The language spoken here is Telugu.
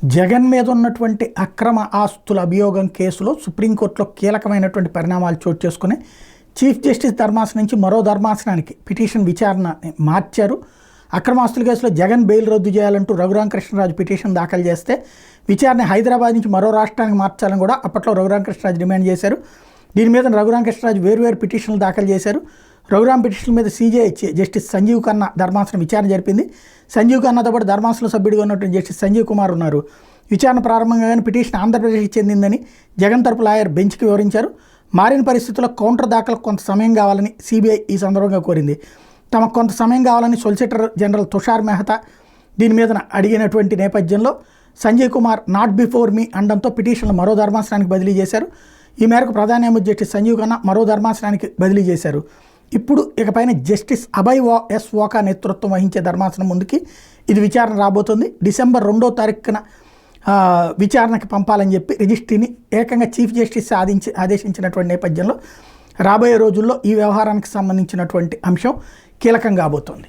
జగన్ మీద ఉన్నటువంటి అక్రమ ఆస్తుల అభియోగం కేసులో సుప్రీంకోర్టులో కీలకమైనటువంటి పరిణామాలు చోటు చేసుకుని చీఫ్ జస్టిస్ ధర్మాసనం నుంచి మరో ధర్మాసనానికి పిటిషన్ విచారణ మార్చారు. అక్రమ ఆస్తుల కేసులో జగన్ బెయిల్ రద్దు చేయాలంటూ రఘురామకృష్ణరాజు పిటిషన్ దాఖలు చేస్తే విచారణ హైదరాబాద్ నుంచి మరో రాష్ట్రానికి మార్చాలని కూడా అప్పట్లో రఘురామకృష్ణరాజు డిమాండ్ చేశారు. దీని మీద రఘురామకృష్ణరాజు వేర్వేరు పిటిషన్లు దాఖలు చేశారు. రఘురామ్ పిటిషన్ మీద సీజేఐ జస్టిస్ సంజీవ్ ఖన్నా ధర్మాసనం విచారణ జరిపింది. సంజీవ్ ఖన్నాతో పాటు ధర్మాసనం సభ్యుడిగా ఉన్నటువంటి జస్టిస్ సంజీవ్ కుమార్ ఉన్నారు. విచారణ ప్రారంభంగానే పిటిషన్ ఆంధ్రప్రదేశ్కి చెందిందని జగన్ తరపు లాయర్ బెంచ్కి వివరించారు. మారిన పరిస్థితుల్లో కౌంటర్ దాఖలు కొంత సమయం కావాలని సిబిఐ ఈ సందర్భంగా కోరింది. తమకు కొంత సమయం కావాలని సొలిసిటర్ జనరల్ తుషార్ మెహతా దీని మీద అడిగినటువంటి నేపథ్యంలో Sanjay Kumar not before me అనడంతో పిటిషన్లు మరో ధర్మాసనానికి బదిలీ చేశారు. ఈ మేరకు ప్రధాన న్యాయమూర్తి జస్టిస్ సంజీవ్ ఖన్నా మరో ధర్మాసనానికి బదిలీ చేశారు. ఇప్పుడు ఇకపైన జస్టిస్ అభయ్ ఎస్ ఓకా నేతృత్వం వహించే ధర్మాసనం ముందుకి ఇది విచారణ రాబోతుంది. డిసెంబర్ 2వ తారీఖున విచారణకి పంపాలని చెప్పి రిజిస్ట్రీని ఏకంగా చీఫ్ జస్టిస్ ఆదేశించినటువంటి నేపథ్యంలో రాబోయే రోజుల్లో ఈ వ్యవహారానికి సంబంధించినటువంటి అంశం కీలకం కాబోతోంది.